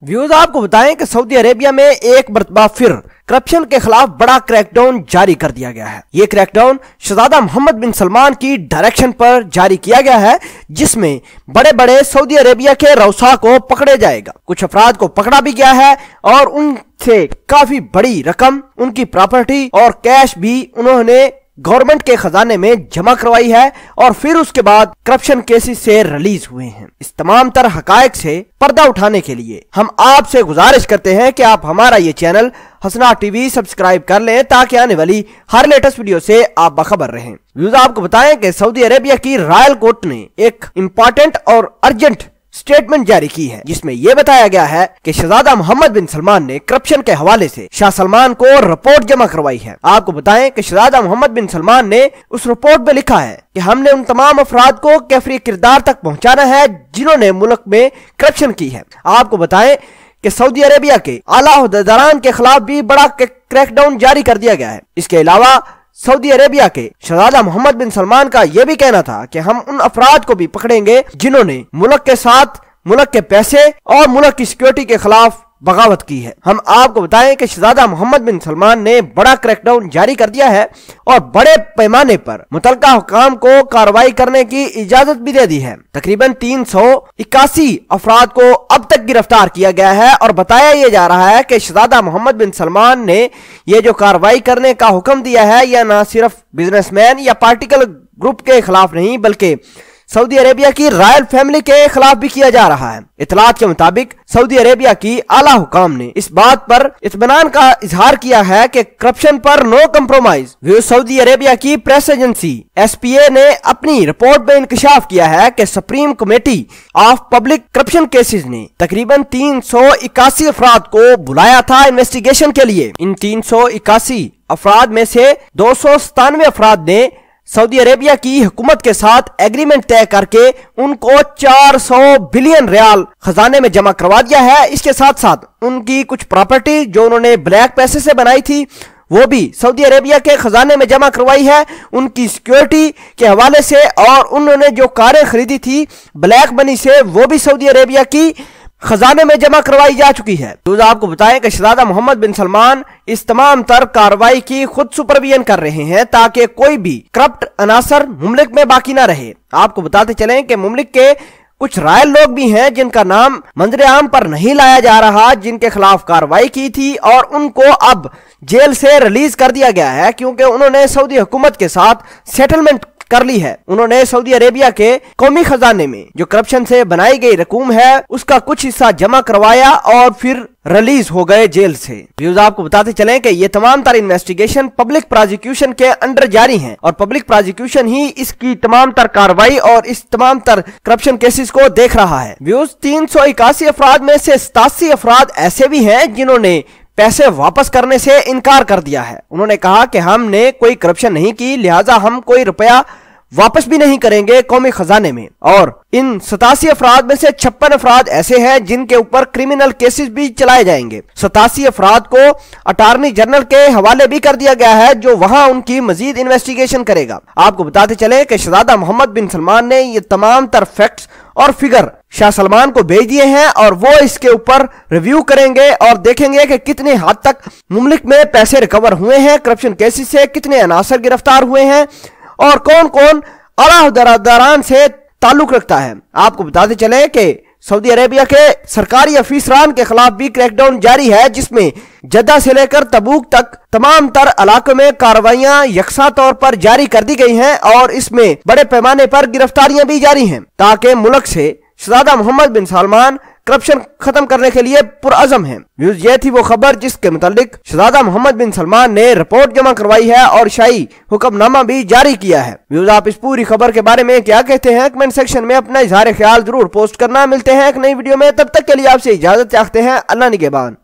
Views आपको बताएं कि सऊदी अरेबिया में एक मरतबा फिर करप्शन के खिलाफ बड़ा क्रैकडाउन जारी कर दिया गया है। ये क्रैकडाउन शहजादा मोहम्मद बिन सलमान की डायरेक्शन पर जारी किया गया है, जिसमें बड़े बड़े सऊदी अरेबिया के रऊसा को पकड़े जाएगा। कुछ अफराद को पकड़ा भी गया है और उनसे काफी बड़ी रकम, उनकी प्रॉपर्टी और कैश भी उन्होंने गवर्नमेंट के खजाने में जमा करवाई है और फिर उसके बाद करप्शन केसेस से रिलीज हुए हैं। इस तमाम तर हकायक से पर्दा उठाने के लिए हम आपसे गुजारिश करते हैं कि आप हमारा ये चैनल हसना टीवी सब्सक्राइब कर लें, ताकि आने वाली हर लेटेस्ट वीडियो से आप बाखबर रहें। व्यूज आपको बताएं कि सऊदी अरेबिया की रॉयल कोर्ट ने एक इम्पोर्टेंट और अर्जेंट स्टेटमेंट जारी की है, जिसमें यह बताया गया है कि शहजादा मोहम्मद बिन सलमान ने करप्शन के हवाले से शाह सलमान को रिपोर्ट जमा करवाई है। आपको बताएं कि शहजादा मोहम्मद बिन सलमान ने उस रिपोर्ट में लिखा है कि हमने उन तमाम अफराद को कैफरी किरदार तक पहुंचाना है जिन्होंने मुल्क में करप्शन की है। आपको बताएं कि सऊदी अरेबिया के आला ओहदेदारान के खिलाफ भी बड़ा क्रैकडाउन जारी कर दिया गया है। इसके अलावा सऊदी अरेबिया के शहजादा मोहम्मद बिन सलमान का यह भी कहना था कि हम उन अफराद को भी पकड़ेंगे जिन्होंने मुल्क के साथ मुल्क के पैसे और मुल्क की सिक्योरिटी के खिलाफ बगावत की है। हम आपको बताएं कि शहजादा मोहम्मद बिन सलमान ने बड़ा क्रैकडाउन जारी कर दिया है और बड़े पैमाने पर मुतल्लिका हुकाम को कार्रवाई करने की इजाजत भी दे दी है। तकरीबन 381 अफराद को अब तक गिरफ्तार किया गया है और बताया यह जा रहा है कि शहजादा मोहम्मद बिन सलमान ने यह जो कार्रवाई करने का हुक्म दिया है, यह न सिर्फ बिजनेसमैन या पार्टिकल ग्रुप के खिलाफ नहीं बल्कि सऊदी अरेबिया की रॉयल फैमिली के खिलाफ भी किया जा रहा है। इतलात के मुताबिक सऊदी अरेबिया की आला हुकाम ने इस बात पर इत्मीनान का इजहार किया है कि करप्शन पर नो कंप्रोमाइज। सऊदी अरेबिया की प्रेस एजेंसी SPA ने अपनी रिपोर्ट में इंकशाफ किया है कि supreme committee of public corruption cases ने तकरीबन 381 अफराद को बुलाया था इन्वेस्टिगेशन के लिए। इन 381 अफराद में से 297 अफराद ने सऊदी अरेबिया की हुकूमत के साथ एग्रीमेंट तय करके उनको 400 बिलियन रियाल खजाने में जमा करवा दिया है। इसके साथ साथ उनकी कुछ प्रॉपर्टी जो उन्होंने ब्लैक पैसे से बनाई थी वो भी सऊदी अरेबिया के खजाने में जमा करवाई है, उनकी सिक्योरिटी के हवाले से, और उन्होंने जो कारें खरीदी थी ब्लैक मनी से वो भी सऊदी अरेबिया की खजाने में जमा करवाई जा चुकी है। तो आपको बताएं कि शहजादा मोहम्मद बिन सलमान इस तमाम तर कार्रवाई की खुद सुपरविजन कर रहे हैं ताकि कोई भी करप्ट अनासर मुमलिक में बाकी ना रहे। आपको बताते चलें कि मुमलिक के कुछ रॉयल लोग भी हैं जिनका नाम मंजरे आम पर नहीं लाया जा रहा, जिनके खिलाफ कार्रवाई की थी और उनको अब जेल से रिलीज कर दिया गया है क्योंकि उन्होंने सऊदी हुकूमत के साथ सेटलमेंट कर ली है। उन्होंने सऊदी अरेबिया के कौमी खजाने में जो करप्शन से बनाई गई रकूम है उसका कुछ हिस्सा जमा करवाया और फिर रिलीज हो गए जेल से। व्यूज आपको बताते चलें कि ये तमाम तर इन्वेस्टिगेशन पब्लिक प्रोसिक्यूशन के अंडर जारी हैं और पब्लिक प्रोसिक्यूशन ही इसकी तमाम तर कार्रवाई और इस तमाम तर करप्शन केसेस को देख रहा है। व्यूज 381 अफराद में से 87 अफराद ऐसे भी हैं जिन्होंने पैसे वापस करने से इनकार कर दिया है। उन्होंने कहा कि हमने कोई करप्शन नहीं की, लिहाजा हम कोई रुपया वापस भी नहीं करेंगे कौमी खजाने में। और इन 87 अफराद में से 56 अफराद ऐसे हैं जिनके ऊपर क्रिमिनल केसेस भी चलाए जाएंगे। 87 अफराद को अटॉर्नी जनरल के हवाले भी कर दिया गया है जो वहां उनकी मजीद इन्वेस्टिगेशन करेगा। आपको बताते चले कि शहजादा मोहम्मद बिन सलमान ने ये तमाम तर फैक्ट्स और फिगर शाह सलमान को भेज दिए हैं और वो इसके ऊपर रिव्यू करेंगे और देखेंगे कि कितने हद तक मुमलिक में पैसे रिकवर हुए हैं करप्शन केसेस से, कितने अनासर गिरफ्तार हुए हैं और कौन कौन आला ओहदेदारान से ताल्लुक रखता है। आपको बताते चले कि सऊदी अरेबिया के सरकारी अफीसरान के खिलाफ भी क्रैकडाउन जारी है, जिसमें जद्दा से लेकर तबूक तक तमाम तर इलाकों में कार्रवाइयां यकसा तौर पर जारी कर दी गई हैं और इसमें बड़े पैमाने पर गिरफ्तारियां भी जारी हैं ताकि मुल्क से शहजादा मोहम्मद बिन सलमान करप्शन खत्म करने के लिए पुरअज़म है। व्यूज ये थी वो खबर जिसके मुतालिक शहजादा मोहम्मद बिन सलमान ने रिपोर्ट जमा करवाई है और शाही हुक्मनामा भी जारी किया है। व्यूज आप इस पूरी खबर के बारे में क्या कहते हैं कमेंट सेक्शन में अपना इजहार ख्याल जरूर पोस्ट करना। मिलते हैं एक नई वीडियो में, तब तक के लिए आपसे इजाजत चाहते हैं। अल्लाह निगहबान।